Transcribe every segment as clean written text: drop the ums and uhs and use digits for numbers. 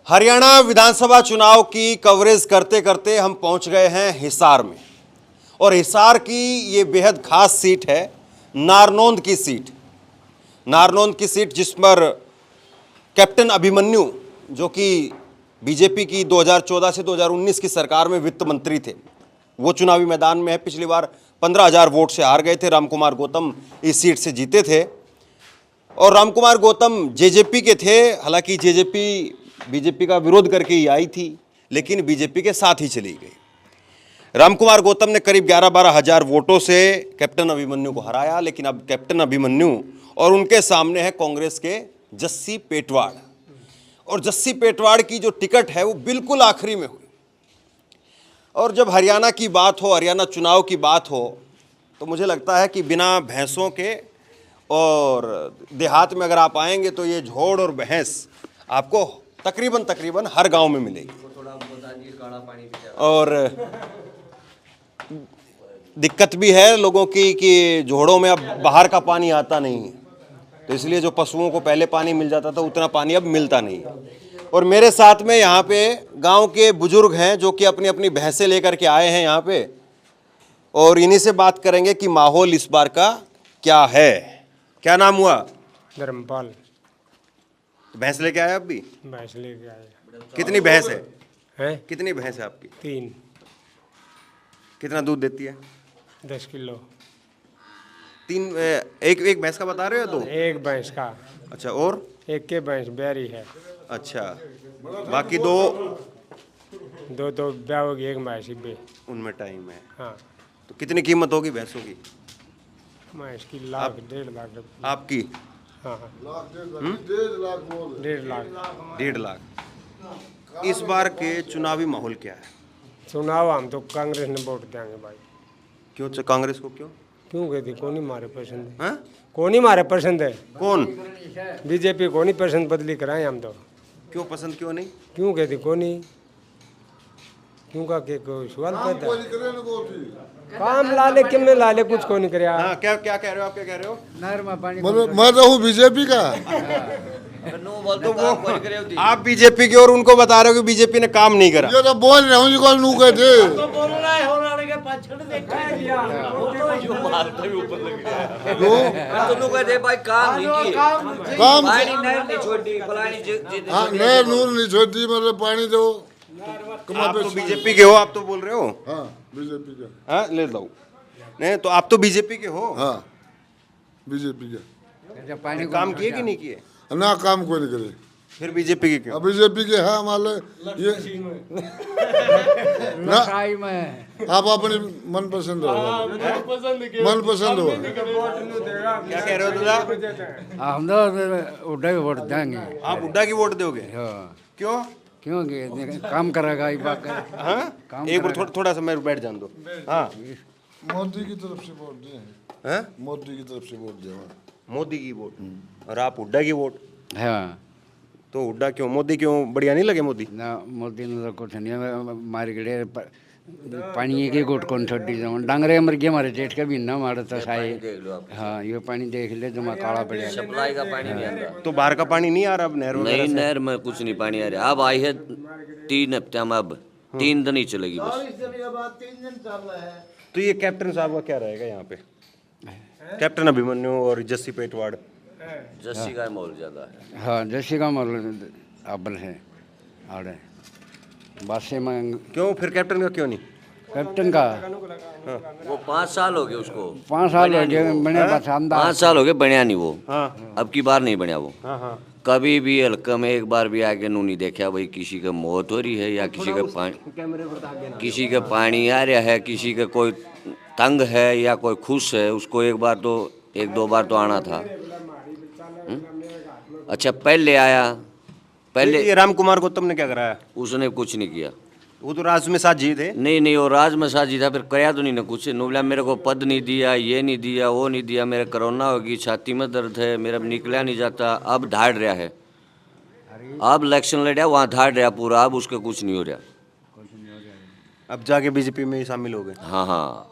हरियाणा विधानसभा चुनाव की कवरेज करते करते हम पहुंच गए हैं हिसार में। और हिसार की ये बेहद खास सीट है, नारनौंद की सीट। नारनौंद की सीट जिस पर कैप्टन अभिमन्यु, जो कि बीजेपी की 2014 से 2019 की सरकार में वित्त मंत्री थे, वो चुनावी मैदान में है। पिछली बार 15,000 वोट से हार गए थे। रामकुमार गौतम इस सीट से जीते थे और रामकुमार गौतम जेजेपी के थे। हालांकि जेजेपी बीजेपी का विरोध करके ही आई थी, लेकिन बीजेपी के साथ ही चली गई। रामकुमार गौतम ने करीब 11-12 हज़ार वोटों से कैप्टन अभिमन्यु को हराया। लेकिन अब कैप्टन अभिमन्यु और उनके सामने है कांग्रेस के जस्सी पेटवाड़। और जस्सी पेटवाड़ की जो टिकट है वो बिल्कुल आखिरी में हुई। और जब हरियाणा की बात हो, हरियाणा चुनाव की बात हो, तो मुझे लगता है कि बिना भैंसों के और देहात में अगर आप आएंगे तो ये झोड़ और भैंस आपको तकरीबन हर गांव में मिलेगी। और दिक्कत भी है लोगों की कि झोड़ों में अब बाहर का पानी आता नहीं है, तो इसलिए जो पशुओं को पहले पानी मिल जाता था उतना पानी अब मिलता नहीं है। और मेरे साथ में यहाँ पे गांव के बुजुर्ग हैं जो कि अपनी अपनी भैंसें लेकर के आए हैं यहाँ पे, और इन्हीं से बात करेंगे कि माहौल इस बार का क्या है। क्या नाम हुआ? धर्मपाल। भैंस लेके आए आप भी? भैंस लेके आए। कितनी भैंस है? हैं? कितनी भैंस है आपकी? 3। कितना दूध देती है? 10 किलो। 3? एक भैंस का बता रहे हो? 2? एक भैंस का। अच्छा, और एक के भैंस बैरी है। अच्छा, बाकी 2 दो ब्याह होगी, एक भैंस ही बे। उनमें टाइम है। हाँ। तो कितनी कीमत होगी भैंसों की? भैंस की 1,00,000 1.5 लाख। आपकी? हाँ हाँ। 1.5 लाख। 1.5 लाख। इस बार के चुनावी माहौल क्या है? चुनाव हम तो कांग्रेस ने वोट देंगे भाई। क्यों? कांग्रेस को क्यों? क्यों कहती? कौन ही मारे पसंद है? हाँ? कौन ही मारे पसंद है? कौन? बीजेपी कौन ही पसंद बदली कराए हम तो। क्यों पसंद क्यों नहीं? क्यों कहती? कौन ही क्यों का के कोई सवाल पैदा? काम लाले किम में लाले कुछ को नहीं करे। हाँ, क्या क्या कह रहे हो? आप क्या कह रहे हो? मैं तो हूँ बीजेपी का। तो वो आप बीजेपी के और उनको बता रहे हो कि बीजेपी ने काम नहीं करा। ये तो बोल रहे हूँ जी, कौन नू कहते काम हाँ, नहर नूर नहीं छोड़ती, मतलब पानी दो। आप तो बीजेपी के हो, आप तो बोल रहे हो। हाँ, बीजेपी का। हाँ, ले लो। नहीं तो आप तो बीजेपी के हो। हाँ, बीजेपी का। काम किए कि नहीं किए? ना, काम कोई नहीं करे। फिर बीजेपी के क्यों? बीजेपी के है मान लो ये ना, आप अपनी मनपसंद हो, मनपसंद हो। क्या कह रहे हो दादा? हम तो उड्डा की वोट देंगे। आप हुड्डा की वोट दोगे? क्यों? क्योंकि काम करेगा ये बात। हाँ, एक बार थोड़ा सा मैं बैठ जान दो। हाँ, मोदी की तरफ से वोट दिए हैं। हैं? मोदी की तरफ से वोट दिया। मोदी की वोट। और आप हुड्डा की वोट? हाँ, तो हुड्डा क्यों? मोदी क्यों? बढ़िया नहीं लगे मोदी? ना मोदी ने तो कुछ नहीं मारे गए पानी की गोट कौन छोड़ी जाऊँ डांगरे मर गया हमारे जेठ का भी ना मारा था साई। हाँ, ये पानी देख ले जो मैं काला पड़ा। सप्लाई का पानी नहीं आता। तो बाहर का पानी नहीं आ रहा अब नहर वगैरह नहीं, से? नहर में कुछ नहीं पानी आ रहा। अब आई है 3 हफ्ते में, अब 3 दिन ही चलेगी बस। तो ये कैप्टन साहब का क्या रहेगा यहाँ पे? कैप्टन अभिमन्यु और जस्सी पेटवाड़। जस्सी का माहौल ज्यादा है। हाँ, जैसे का मतलब अब्बल है आड़े बासे में। क्यों? फिर कैप्टन का क्यों नहीं? कैप्टन का वो 5 साल हो गए उसको। 5 साल हो गए बने बस 5 साल हो गए बनया नहीं वो। हाँ अब की बार नहीं बनया वो। हाँ हाँ। कभी भी हल्का में एक बार भी आके नहीं देखा भाई किसी का मौत हो रही है या किसी का पानी, किसी का पानी आ रहा है, किसी का कोई तंग है या कोई खुश है। उसको एक बार तो 1-2 बार तो आना था। अच्छा, पहले आया। पहले ये रामकुमार गौतम ने क्या कराया? उसने कुछ नहीं किया। वो तो राज में साथ जी थे। नहीं, वो राज में साझी था, फिर कराया तो नहीं ना कुछ। बोला मेरे को पद नहीं दिया, ये नहीं दिया, वो नहीं दिया, मेरे कोरोना होगी, छाती में दर्द है, मेरा निकला नहीं जाता। अब धाड़ रहा है, अब इलेक्शन लड़ा वहाँ धाड़ रहा पूरा। अब उसका कुछ नहीं हो रहा। अब जाके बीजेपी में ही शामिल हो गए। हाँ हाँ।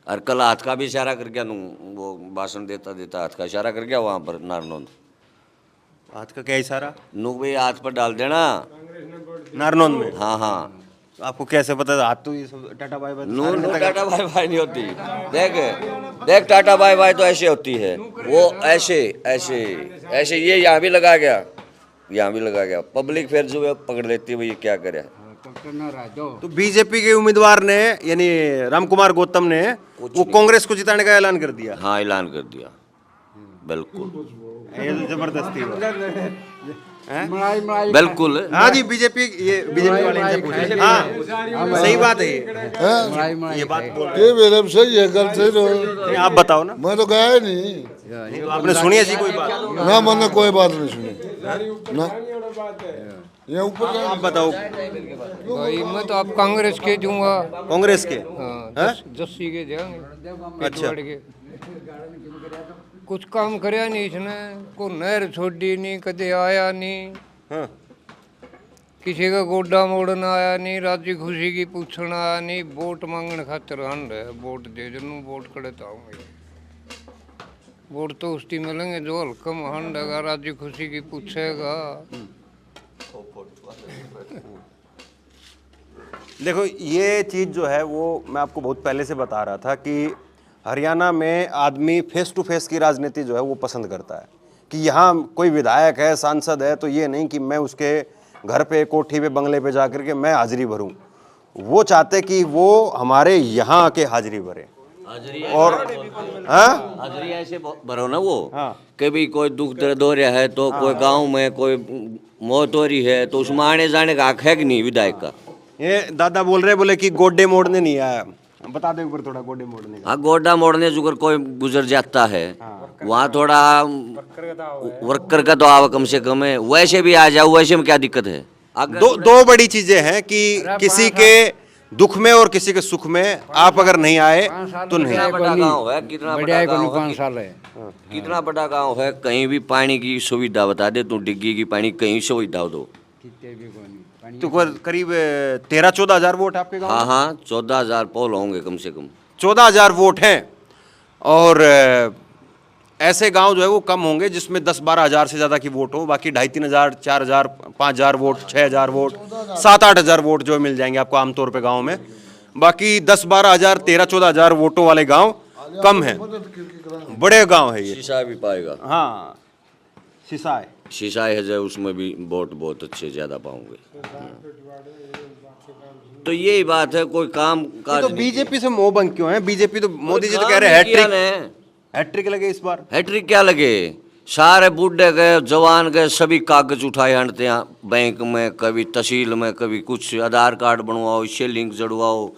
और कल हाथ का भी इशारा कर गया, वो भाषण देता हाथ का इशारा कर गया वहाँ पर नारनौंद। हाथ का क्या इशारा? नू भाई हाथ पर डाल देना। नारनौंद में? हाँ हाँ। आपको कैसे पता? हाथ तो ये सब टाटा बाय बाय नू नू टाटा बाय बाय नहीं होती। देख टाटा बाय बाय तो ऐसे होती है, वो ऐसे ऐसे ऐसे, ये यहाँ भी लगा गया, यहाँ भी लगा गया। पब्लिक फिर जो है पकड़ लेती है, भाई ये क्या करे। तो बीजेपी के उम्मीदवार ने यानी रामकुमार गौतम ने वो कांग्रेस को जिताने का ऐलान कर दिया। हाँ ऐलान कर दिया, बिल्कुल ये तो जबरदस्ती है। बिल्कुल। हाँ जी, बीजेपी, ये बीजेपी वाले इनसे पूछे। हाँ सही बात है ये बात बोल रहे ये मेरे में सही है, गलत है तो हैं। आप बताओ ना, मैं तो गया ही नहीं तो आपने सुनी ऐसी कोई बात? ना, मैंने कोई बात नहीं सुनी ना। ये ऊपर आप बताओ। भाई मैं तो आप कांग्रेस के दूंगा। कांग्रेस के? जस्सी के देंगे। अच्छा। के कुछ काम करया नहीं इसने, को नहर छोड़ी नहीं, कदे आया नहीं, हाँ। किसी का गोडा मोड़ना आया नहीं, राजी खुशी की पूछना आया नहीं, वोट मांगने खातिर हंड है, वोट दे जनू, वोट करे तो आऊंगे। वोट तो उसकी मिलेंगे जो हल्कम हंड है, राजी खुशी की पूछेगा। देखो ये चीज़ जो है वो मैं आपको बहुत पहले से बता रहा था कि हरियाणा में आदमी फेस टू फेस की राजनीति जो है वो पसंद करता है कि यहाँ कोई विधायक है, सांसद है, तो ये नहीं कि मैं उसके घर पे, कोठी पे, बंगले पे जाकर के मैं हाजिरी भरूं। वो चाहते कि वो हमारे यहाँ आके हाजिरी भरे। और हाँ, हाजिरी ऐसे भरो ना वो। हाँ। कभी कोई दुख दर्द हो रहा है तो कोई गांव में कोई मौत हो रही है तो उसमें आने जाने का हक है कि नहीं विधायक का? ये दादा बोल रहे, बोले कि गोड्डे मोड़ने नहीं आया। बता दो ऊपर थोड़ा गोड्डे मोड़ने का। हाँ, गोड्डा मोड़ने जुगर कोई गुजर जाता है, वहाँ थोड़ा वर्कर का तो आवा कम से कम है, वैसे भी आ जाओ, वैसे में क्या दिक्कत है? दो बड़ी चीजें हैं कि किसी के दुख में और किसी के सुख में आप अगर नहीं आए तो नहीं। कितना बड़ा गाँव है, कितना बड़ा गाँव है, 5 साल है। कितना बड़ा गाँव है, कहीं भी पानी की सुविधा बता दे तू, डिग्गी की पानी कहीं सुविधा दो। तो करीब 13-14 हजार वोट आपके गांव? हाँ हाँ, 14,000 पोल होंगे कम से कम। 14,000 वोट हैं और ऐसे गांव जो है वो कम होंगे जिसमें 10-12 हजार से ज़्यादा की वोट हो। बाकी 2,500-3,000 4,000 5,000 वोट, 6,000 वोट, 7-8 हजार वोट जो मिल जाएंगे आपको आमतौर पे गांव में। बाकी 10-12 हजार, 13-14 हजार वोटों वाले गांव कम हैं। बड़े गांव है ये। शीशा भी पाएगा। हाँ, सिसाई शीशा है जो, उसमें भी वोट बहुत अच्छे ज़्यादा पाओगे। तो यही बात है, कोई काम काज तो बीजेपी से मोह भंग क्यों है? बीजेपी तो मोदी जी तो कह रहे हैं हैट्रिक लगे इस बार। हैट्रिक क्या लगे? सारे बूढ़े गए, जवान गए, सभी कागज उठाए हटते हैं बैंक में, कभी तहसील में, कभी कुछ आधार कार्ड बनवाओ, इससे लिंक जड़वाओ,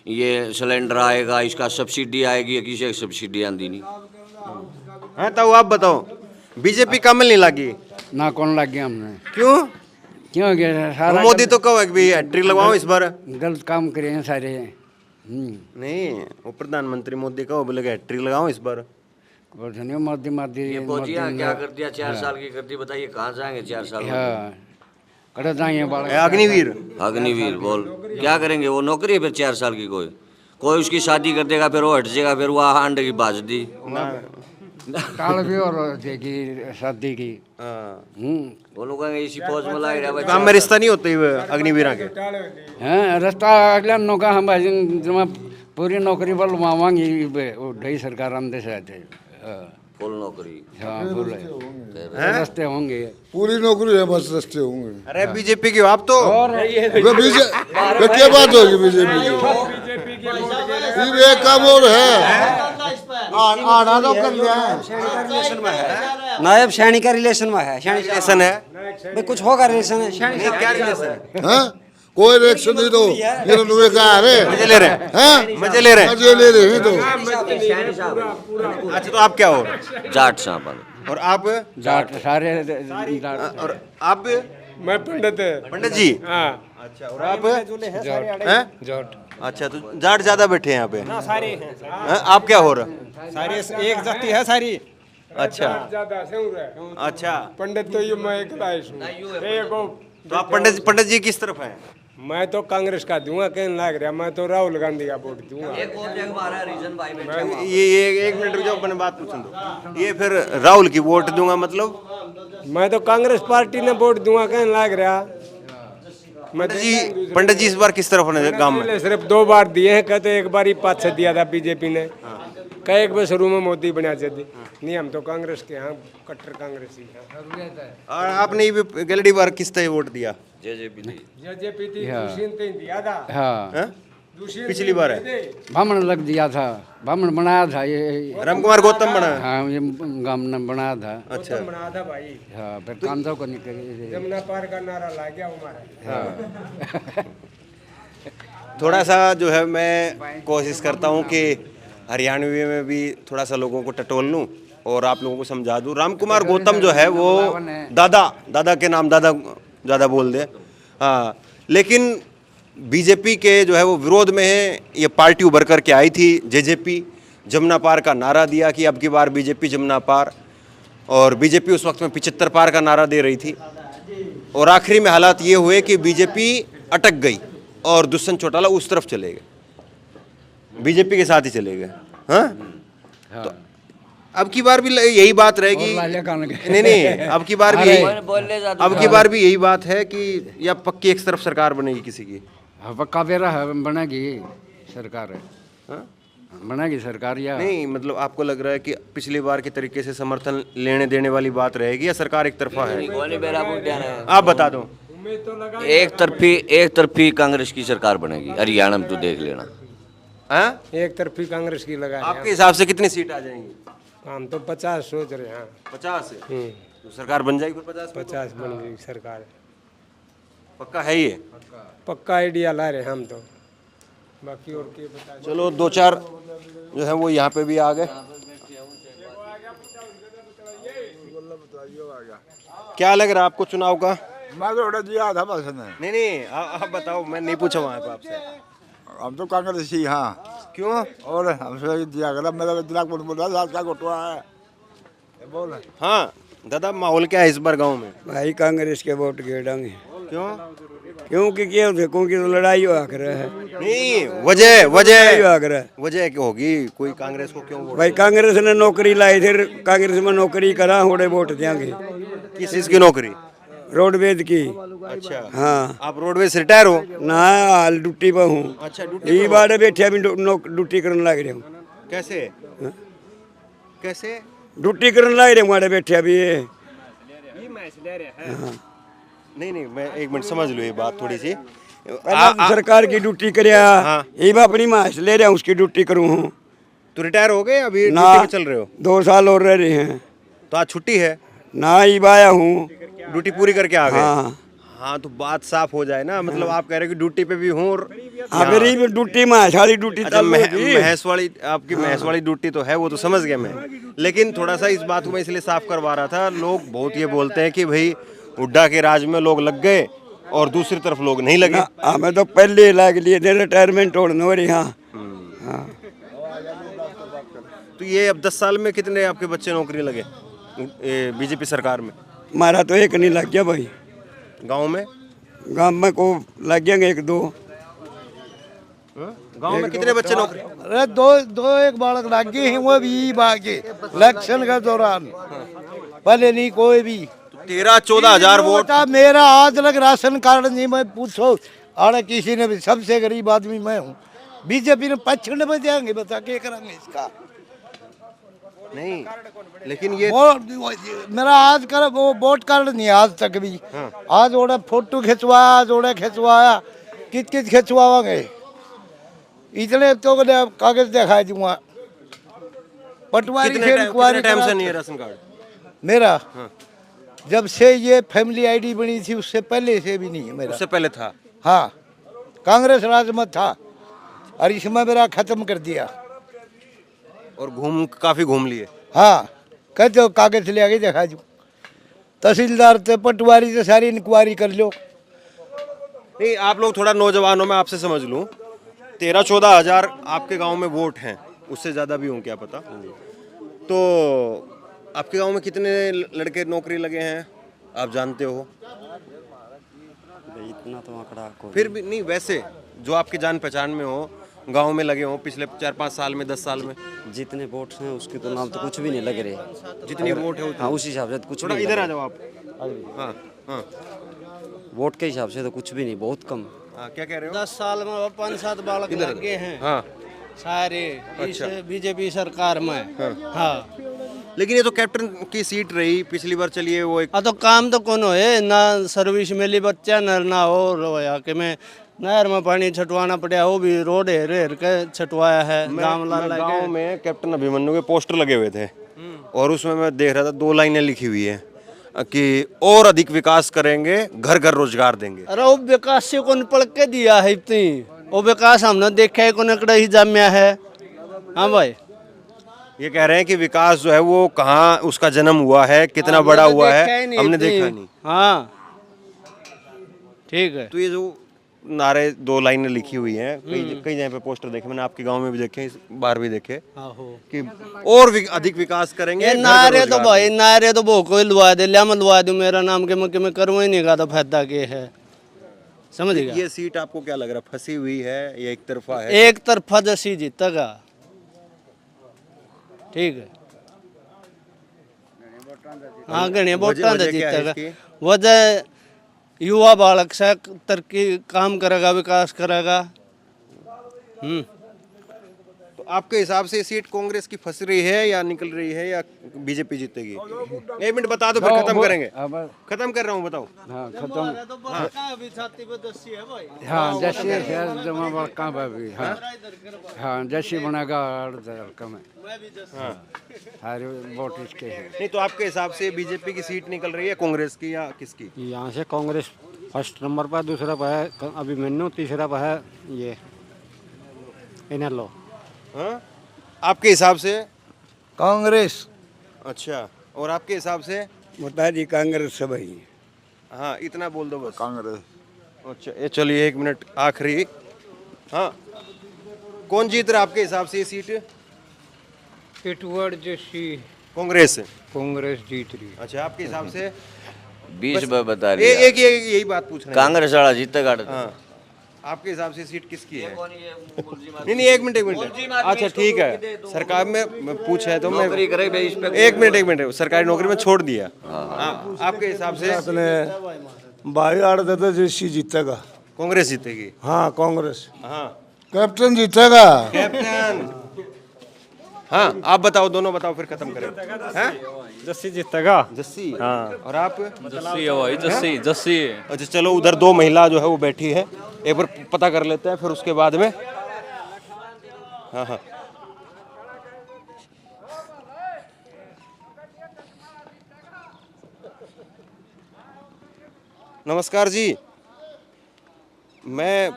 ये सिलेंडर आएगा, इसका सब्सिडी आएगी, किसी की सब्सिडी आती नहीं है। तो आप बताओ, बीजेपी कमल नहीं लगी ना, कौन लग गया हमने? क्यों? क्यों गया? सारा मोदी तो कहो कि भी हैट्रिक लगवाओ इस बार। गलत काम करे हैं सारे। नहीं, वो प्रधानमंत्री मोदी कहो बोले कि हैट्रिक लगाओ इस बार। मोदी ये फौजियाँ क्या कर दिया, 4 साल की कर दी, बताइए कहाँ जाएंगे 4 साल में? हाँ, कर जाएंगे बाल। अग्निवीर अग्निवीर बोल क्या करेंगे? वो नौकरी है फिर 4 साल की, कोई उसकी शादी कर देगा, फिर वो हट जाएगा, फिर वो अंडे की बाज दी काल भी और देगी शादी की। वो लोग कहेंगे इसी फौज में ला रहा काम में रिश्ता नहीं होते अग्निवीर के। हाँ, रास्ता अगला नौका हम जमा पूरी नौकरी पर मांगी ढई सरकार आमदे से आते। फुल नौकरी। हाँ, फुल रास्ते होंगे, पूरी नौकरी है, बस रास्ते होंगे। अरे बीजेपी की आप तो क्या बात होगी बीजेपी की? एक काम और है, आना तो कर लिया है। नायब सैनिक का रिलेशन में है। रिलेशन है भाई कुछ होगा रिलेशन है। नहीं, क्या रिलेशन? हाँ, कोई रिएक्शन नहीं दो। ये तो तुम्हें कहा अरे मजे ले रहे हैं। हाँ, मजे ले रहे हैं। मजे ले रहे हैं तो। अच्छा, तो आप क्या हो? जाट साहब। और आप? जाट सारे। और आप? मैं पंडित है। पंडित जी? हाँ। अच्छा, और आप हैं? जाट। अच्छा, तो जाट ज्यादा बैठे हैं यहाँ पे। ना सारे हैं? आप क्या हो रहा? सारे एक जाति है सारी। अच्छा ज्यादा से हो रहा है। अच्छा, पंडित तो ये मैं अकेला हूँ। तो आप पंडित जी किस तरफ हैं? मैं तो कांग्रेस का दूंगा, कहने लग रहा मैं तो राहुल गांधी का वोट दूंगा। ये एक मिनट रुक जाओ, अपने बात सुन दो। ये फिर राहुल की वोट दूंगा मतलब? मैं तो कांग्रेस पार्टी ने वोट दूंगा कहने लाग रहा। पंडित जी इस बार किस तरफ होने गांव में? पहले सिर्फ 2 बार दिए हैं, कहते एक बार ही 5 दिया था बीजेपी ने, कई एक बार शुरू में मोदी बना दी। नहीं हम तो कांग्रेस के हैं, कट्टर कांग्रेसी हैं। और आपने भी गलती बार किस तरह वोट दिया? जेजेपी थी दुष्यंत ने दिया था। हाँ हैं? पिछली बार है बामण लग दिया था, बामण बनाया था ये। रामकुमार गौतम बना। हाँ ये गाँव ने बनाया था। अच्छा बना था भाई, हाँ फिर काम तो करने के। जमुना पार का नारा ला गया हमारा। थोड़ा सा जो है मैं कोशिश करता हूँ कि हरियाणवी में भी थोड़ा सा लोगों को टटोल लूँ और आप लोगों को समझा दूँ। रामकुमार गौतम जो है वो दादा के नाम दादा ज़्यादा बोल दे। हाँ, लेकिन बीजेपी के जो है वो विरोध में है। ये पार्टी उभर कर के आई थी जेजेपी, जमुना पार का नारा दिया कि अब की बार बीजेपी जमुना पार, और बीजेपी उस वक्त में 75 पार का नारा दे रही थी। और आखिरी में हालात ये हुए कि बीजेपी अटक गई और दुष्यंत चौटाला उस तरफ चले गए, बीजेपी के साथ ही चले गए। हाँ, तो अब की बार भी यही बात रहेगी। नहीं, अब की बार भी यही बात है कि या पक्की एक तरफ सरकार बनेगी किसी की? हाँ पक्का बेरा है, बनेगी सरकार है। हाँ? बनेगी सरकार या नहीं, मतलब आपको लग रहा है कि पिछली बार के तरीके से समर्थन लेने देने वाली बात रहेगी या सरकार एक तरफा है? आप बता दो। एक तरफी कांग्रेस की सरकार बनेगी हरियाणा में, तो देख लेना। हाँ? एक तरफी कांग्रेस की लगा। आपके हिसाब से कितनी सीट आ जाएंगी? हम तो 50 सोच रहे हैं। 50 है तो सरकार बन जाएगी। 50 बन गई सरकार, पक्का है ये? पक्का आइडिया ला रहे हैं हम तो, बाकी और क्या बता। चलो 2-4 जो है वो यहाँ पे भी आ गए। क्या लग रहा है आपको चुनाव का? मैं तो दिया था बस ने। नहीं, आप बताओ, मैं नहीं पूछा वहाँ पे आपसे। हम तो कांग्रेसी। हाँ क्यों? और हमसे दिया करा, मेरा दिमाग बोल रहा था घोटवा है बोल। हाँ दादा, माहौल क्या है इस बार गांव में? भाई कांग्रेस के वोट गिरेंगे। क्यों? क्योंकि क्यों देखो कि तो लड़ाई हुआ कर रहा है। नहीं, लड़ाई हुआ कर रहा है। वजह क्या होगी? कोई कांग्रेस को क्यों वोट? भाई कांग्रेस ने नौकरी लाई थी, कांग्रेस में नौकरी करा, होड़े वोट देंगे। किस चीज की नौकरी? रोडवेज की। अच्छा, हाँ, आप रोडवेज से रिटायर हो? ना हाल ड्यूटी पर हूँ। अच्छा, ड्यूटी ये बाड़े बैठे अभी ड्यूटी करने लग रहे हूँ। कैसे? कैसे ड्यूटी करने लग रहे हूँ, बाड़े बैठे अभी। नहीं, मैं एक मिनट समझ लो ये बात थोड़ी सी। सरकार की ड्यूटी करिया, हाँ। ये मैं अपनी माश ले रहा हूँ, उसकी ड्यूटी करूँ हूँ। तो रिटायर हो गए, अभी ना, ड्यूटी पे चल रहे हो? 2 साल और रह रहे हैं। तो आज छुट्टी है ना, ये आया हूँ, ड्यूटी पूरी करके आ गए। हाँ। हाँ, तो बात साफ हो जाए ना, मतलब आप कह रहे हो कि ड्यूटी पे भी हूँ और गरीब ड्यूटी में सारी ड्यूटी अच्छा, महेश वाली आपकी महेश वाली ड्यूटी तो है, वो तो समझ गया मैं। लेकिन थोड़ा सा इस बात को मैं इसलिए साफ करवा रहा था, लोग बहुत ये बोलते हैं कि भाई हुड्डा के राज में लोग लग गए और दूसरी तरफ लोग नहीं लगे। हमें तो पहले लग लिए थे, रिटायरमेंट होने हो रही। हाँ, तो ये अब 10 साल में कितने आपके बच्चे नौकरी लगे बीजेपी सरकार में? हमारा तो एक नहीं लग गया भाई। गांव में को लग जाएंगे 1-2। गांव में कितने बच्चे नौकरी? अरे दो एक बालक लग गए हैं, वो भी बाकी इलेक्शन के दौरान, पहले नहीं कोई भी। 13-14 हजार वोट। मेरा आज तक राशन कार्ड नहीं, मैं पूछो अरे किसी ने भी, सबसे गरीब आदमी मैं हूँ। बीजेपी ने 55 में देंगे, बता क्या करेंगे इसका? नहीं, लेकिन ये मेरा आज कर वो वोट कार्ड नहीं आज तक भी। आज ओड़ा फोटो खिंचवाया, आज ओड़ा खिंचवाया, कित खिंचवाओगे? इतने तो कागज दिखा दूंगा। पटवारी से इंक्वायरी टाइम से नहीं है राशन कार्ड मेरा। जब से ये फैमिली आईडी बनी थी उससे पहले से भी नहीं है मेरा। उससे पहले था? हाँ, कांग्रेस राज में था और इसमें मेरा खत्म कर दिया। और काफी घूम लिए। हाँ, कहते हो कागज ले आगे दिखा दूँ। तहसीलदार से पटवारी से सारी इंक्वायरी कर लो। नहीं, आप लोग थोड़ा नौजवानों में आपसे समझ लूँ, 13-14 हजार आपके गांव में वोट हैं, उससे ज़्यादा भी हों क्या पता। तो आपके गांव में कितने लड़के नौकरी लगे हैं आप जानते हो? इतना तो आंकड़ा फिर भी नहीं, वैसे जो आपके जान पहचान में हो, गांव में लगे हो पिछले 4-5 साल में, 10 साल में? जितने वोट हैं उसके तो नाम तो कुछ भी नहीं लग रहे। जितनी वोट है हाँ, उस हिसाब से कुछ थोड़ा नहीं इधर लग आ जाओ आप। हाँ हाँ वोट के हिसाब से तो कुछ भी नहीं, बहुत कम। हाँ, क्या कह रहे हो? 10 साल में 5-7 बालक लगे हैं हाँ सारे इस बीजेपी सरकार में। हाँ लेकिन ये तो कैप्टन की सीट रही पिछली बार, चलिए वो एक तो काम तो कौन है ना, सर्विस मिली बच्चा ना हो रोया कि मैं नहर में पानी छटवाना पड़ा, वो भी रोड हेर हेर के छटवाया है। गांव में कैप्टन अभिमन्यु के पोस्टर लगे हुए थे और उसमें मैं देख रहा था 2 लाइनें लिखी हुई है कि और अधिक विकास करेंगे, घर घर रोजगार देंगे। अरे वो विकास से कौन पढ़ के दिया है इतनी, वो विकास हमने देखा है कौन कड़ा ही जामिया है। हाँ भाई ये कह रहे हैं कि विकास जो है वो कहाँ उसका जन्म हुआ है, कितना बड़ा हुआ है, हमने देखा नहीं। हाँ ठीक है। तो ये जो नारे 2 लाइनें लिखी हुई हैं, कई जगह पे पोस्टर देखे मैंने, आपके गांव में भी देखे, इस बार भी देखे कि और अधिक विकास करेंगे। ये नारे तो भाई नारे तो वो कोई लुआ दे लिया, मैं लुआ दूं मेरा नाम के मैं करूँ ही नहीं का, तो फायदा के है, समझ गया। ये सीट आपको क्या लग रहा है, फंसी हुई है या एक तरफा है? एक तरफा जैसी जीतेगा। ठीक है हाँ गणे वोटां दे जीतेगा। वजह युवा बालक से तरक्की काम करेगा, विकास करेगा। तो आपके हिसाब से सीट कांग्रेस की फंस रही है या निकल रही है या बीजेपी जीतेगी? 1 मिनट बता दो फिर खत्म करेंगे। खत्म कर रहा हूँ, बताओ। हाँ खत्म। अभी छाती पे दस्सी है भाई। हाँ जैसे जमा बड़का भी। हाँ हाँ जैसे बनेगा कम है। हाँ सारे वोट इसके हैं। नहीं तो आपके हिसाब से बीजेपी की सीट निकल रही है कांग्रेस की या किसकी? यहाँ से कांग्रेस फर्स्ट नंबर पर, दूसरा पर है अभिमन्यु, तीसरा पर है ये इनेलो। हाँ आपके हिसाब से? कांग्रेस। अच्छा, और आपके हिसाब से? बता दी कांग्रेस से भाई। हाँ इतना बोल दो बस। कांग्रेस। अच्छा ये चलिए 1 मिनट आखिरी। हाँ कौन जीत रहा है आपके हिसाब से ये सीट? इटवर्ड जैसी कांग्रेस। कांग्रेस जीत रही। अच्छा आपके हिसाब से? 20 बार बता रही एक यही बात पूछ रहे हैं। कांग्रेस वाला जीतेगा। हाँ आपके हिसाब से सीट किसकी है? नहीं 1 मिनट। अच्छा ठीक है, सरकार में पूछा है तो मैं नौकरी करे भाई इस पे। 1 मिनट सरकारी नौकरी में छोड़ दिया। हाँ आपके हिसाब से? भाई आड़ देते जैसी जीतेगा। कांग्रेस जीतेगी? हाँ कांग्रेस। हाँ कैप्टन जीतेगा। कैप्टन। हाँ आप बताओ, दोनों बताओ फिर खत्म करें। हाँ जस्सी जीतेगा। जस्सी। हाँ और आप? जस्सी है भाई, जस्सी जस्सी। अच्छा चलो उधर 2 महिला जो है वो बैठी है, एक बार पता कर लेते हैं फिर उसके बाद में। हाँ हाँ नमस्कार जी, मैं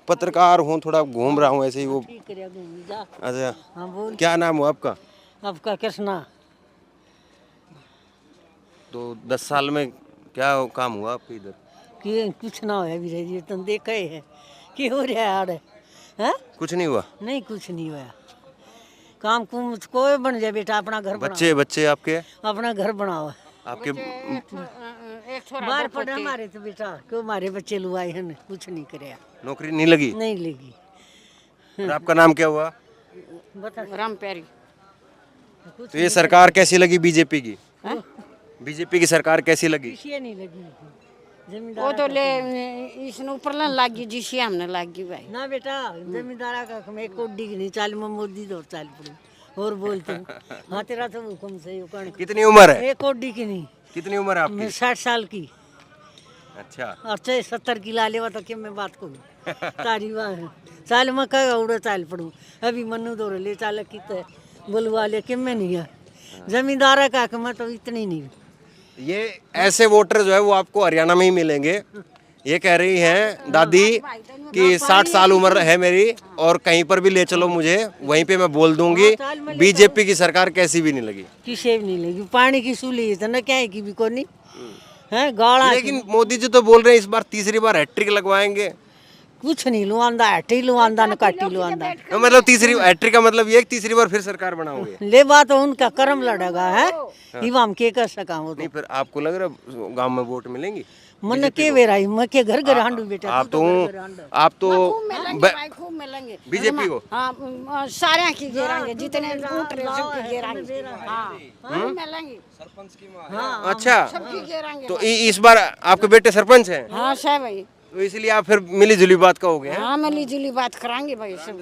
पत्रकार हूँ, थोड़ा घूम रहा हूँ ऐसे ही वो। अच्छा क्या नाम हुआ आपका? आपका कृष्णा। तो 10 साल में क्या काम हुआ आपके इधर? कि कुछ ना होया विजय जी, तुम देखा ही है कि हो रहा है। हैं? कुछ नहीं हुआ? नहीं कुछ नहीं होया। काम कुम कोई बन जाए बेटा, अपना घर बनाओ। बच्चे आपके? अपना घर बनाओ। आपके बाहर पड़ा हमारे तो बेटा, क्यों हमारे बच्चे लुआए हैं, कुछ नहीं करे। नौकरी नहीं लगी? नहीं लगी। और आपका नाम क्या हुआ? बता राम प्यारी। तो ये सरकार कैसी लगी बीजेपी की? बीजेपी की सरकार कैसी लगी? किसी नहीं लगी। वो तो ले इसने ऊपर लग गई, जिसी हमने लग गई भाई ना बेटा। जमींदारा का मैं कोडी की नहीं चाल में मोदी दो चाल पड़ी और बोलते हाँ तेरा तो हुक्म से। कितनी उम्र है? एक कोडी की नहीं। कितनी उम्र है आपकी? 60 साल की। अच्छा और 70 की ला लेवा तो क्या मैं बात करूँ तारी वाह चाल में कह उड़ो चाल पड़ू। अभी मनु दौड़ ले चाल की बोलवा ले कि मैं नहीं है जमींदारा का मैं तो इतनी नहीं। ये ऐसे वोटर जो है वो आपको हरियाणा में ही मिलेंगे। ये कह रही हैं दादी कि 60 साल उम्र है मेरी और कहीं पर भी ले चलो मुझे, वहीं पे मैं बोल दूंगी बीजेपी की सरकार कैसी भी नहीं लगी। किसे भी नहीं लगी। पानी की सूली तो न क्या है कि भी को नहीं है गाड़ा। लेकिन मोदी जी तो बोल रहे हैं इस बार तीसरी बार हैट्रिक लगवाएंगे। कुछ नहीं लुआंदा हटी लुआंदा न काटी लुआंदा। मतलब तीसरी हैट्रिक का मतलब ये तीसरी बार फिर सरकार बनाओगे? ले बात उनका कर्म लड़ेगा है। हम के कर सका वो नहीं फिर आपको लग रहा है गांव में वोट मिलेंगी? मन के बेराई मैं के घर घर हांडू बेटा आप तो खूब मिलेंगे भाई, खूब मिलेंगे बीजेपी को हाँ सारे की घेरांगे जितने वोट रहे सबकी घेरांगे हाँ खूब मिलेंगे अच्छा सबकी घेरांगे तो इस बार आपके बेटे सरपंच हैं हाँ साहब भाई तो इसलिए आप फिर मिली जुली बात कहोगे हैं? हाँ मिली जुली बात कराएंगे भाई सब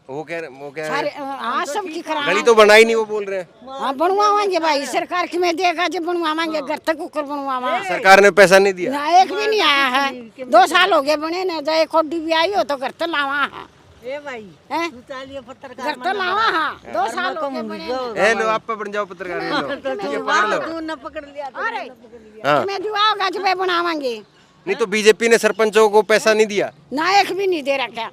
वो कह रहे सारे हाँ सबकी कराएंगे गली तो बनाई नहीं वो बोल रहे हैं हाँ बनवाएंगे भाई सरकार की में देगा जब बनवाएंगे घर तक ऊपर बनवाएंगे सरकार ने पैसा नहीं दिया ना एक भी नहीं आया है 2 साल हो गए बने ना जाए खोडी भी आई हो तो घर तो लावा है ए भाई हैं? तू चालिए पत्रकार घर तो लावा है 2 साल हो गए बने ना। ए लो आप पे बन जाओ पत्रकार ये लो ठीक है पकड़ लो तू न पकड़ लिया अरे हाँ मैं जो आओगा जब बनावाएंगे नहीं तो बीजेपी ने सरपंचों को पैसा नहीं दिया ना एक भी नहीं दे रखा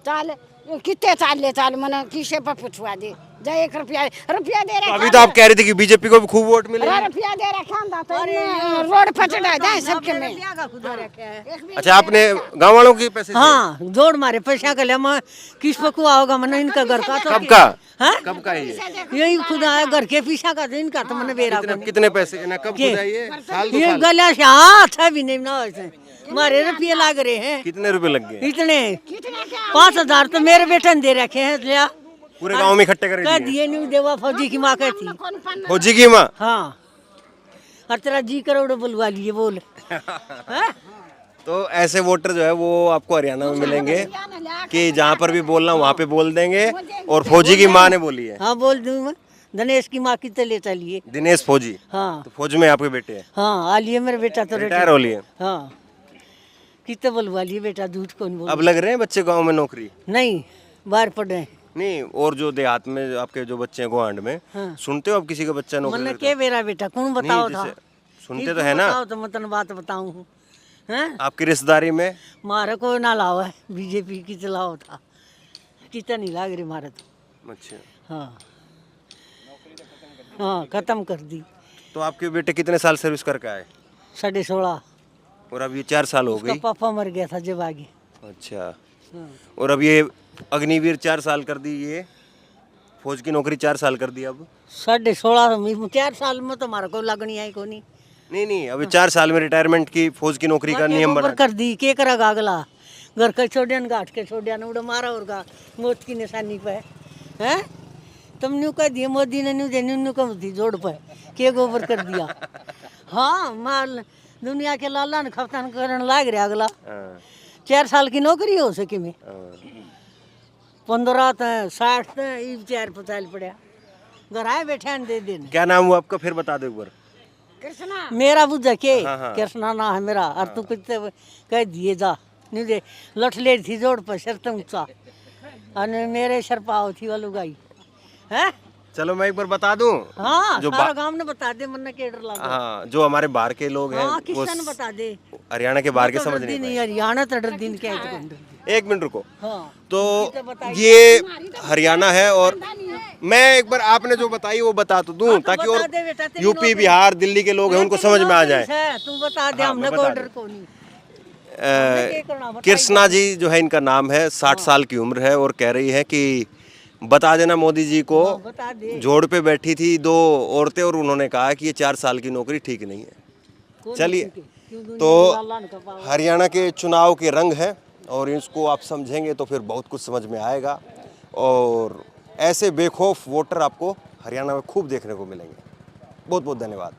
चाल कितने चाल ले चाल मन किसे पर पूछवा दे जा 1 रुपया दे रखा अभी तो आप कह रहे थे कि बीजेपी को भी खूब वोट मिले अरे रुपया दे रखा था तो रोड पर चढ़ा जाए सबके में खुदा रखे है अच्छा आपने गांव वालों के पैसे दिए? हाँ जोड़ मारे पैसा का ले मैं किस पकुआ होगा मैंने इनका घर का तो कब का हाँ? कब का है ये यही खुदा है घर के पीछा का तो इनका तो मैंने बेरा कितने पैसे ना कब खुदा ये साल 2 ये साल गला से हाथ है भी नहीं ना वैसे मारे रुपये लाग रहे हैं कितने रुपए लग गए इतने 5,000 तो मेरे बेटे ने दे रखे हैं लिया पूरे गांव में इकट्ठे कर कह दिए दिए नहीं देवा फौजी की माँ कहती फौजी की माँ हाँ और तेरा जी करोड़ बुलवा लिए बोल हाँ? तो ऐसे वोटर जो है वो आपको हरियाणा में मिलेंगे कि जहाँ पर भी बोलना वहाँ पे बोल देंगे और फौजी की माँ ने बोली है हाँ बोल दूँ मैं दिनेश की माँ की तले चलिए दिनेश फौजी हाँ तो फौज में आपके बेटे हैं हाँ आलिए मेरे बेटा तो रिटायर हो लिए हाँ कितने बुलवा लिए बेटा दूध कौन बोल अब लग रहे हैं बच्चे गांव में नौकरी नहीं बाहर पढ़े हैं नहीं और जो देहात में आपके जो बच्चे हैं गोहांड में हाँ। सुनते हो आप किसी का बच्चा नौकरी मन करता के मेरा बेटा कौन बताओ नहीं, था जैसे सुनते तो है ना बताओ तो मैं तन बात बताऊं हूँ हैं आपकी रिश्तेदारी में मारे को ना लाओ है बीजेपी की चलाओ था कितना नहीं लाग रही मारे तो अच्छा हाँ हाँ खत्म कर दी तो आपके बेटे कितने साल सर्विस करके आए 16.5 और अब ये 4 साल हो उसका गई पापा मर गया था जब आगे अच्छा हाँ। और अब ये अग्निवीर 4 साल कर दी ये फौज की नौकरी 4 साल कर दी अब 16.5 4 साल में तो हमारा कोई लगनी आई को नहीं नहीं अभी 4 साल में रिटायरमेंट की फौज की नौकरी का नियम बना कर दी के करा अगला घर का छोड़िया गाठ के छोड़िया उड़ा मारा और मौत की निशानी पे हैं तुम न्यू कह दिए मोदी ने न्यू दे न्यू कम थी जोड़ पे के गोबर कर दिया हाँ माल दुनिया के लाला ने खपतान करने लाग रहा अगला 4 साल की नौकरी हो सके में 15 60 4 पड़ा घर आए बैठे दे देने क्या नाम हुआ आपका फिर बता दो एक बार कृष्णा मेरा बुझा के हाँ, हाँ। कृष्णा ना है मेरा और तू कितने कह दिए जा नहीं दे लठ ले थी जोड़ पर शर्त ऊंचा और मेरे शरपाव थी वालू गाई है चलो मैं एक बार बता दूं हाँ जो सारा गांव ने बता दे मन के डर लगा हाँ जो हमारे बाहर के लोग हैं हाँ वो किसान बता दे हरियाणा के बाहर के समझ डरदी नहीं नहीं हरियाणा तो डर दिन क्या है एक मिनट रुको हाँ तो ये हरियाणा है और मैं एक बार आपने जो बताई वो बता तो दूं ताकि और बता दे बेटा, तेरी यूपी नौकरी। बिहार दिल्ली के लोग हैं उनको समझ में आ जाए तू बता दे हाँ, हमने मैं कोई बता डर को नहीं कृष्णा जी जो है इनका नाम है 60 साल की उम्र है और कह रही है कि बता देना मोदी जी को बता दे जोड़ पे बैठी थी 2 औरतें और उन्होंने कहा कि ये 4 साल की नौकरी ठीक नहीं है चलिए तो हरियाणा के चुनाव के रंग है और इसको आप समझेंगे तो फिर बहुत कुछ समझ में आएगा और ऐसे बेखौफ वोटर आपको हरियाणा में खूब देखने को मिलेंगे बहुत बहुत धन्यवाद।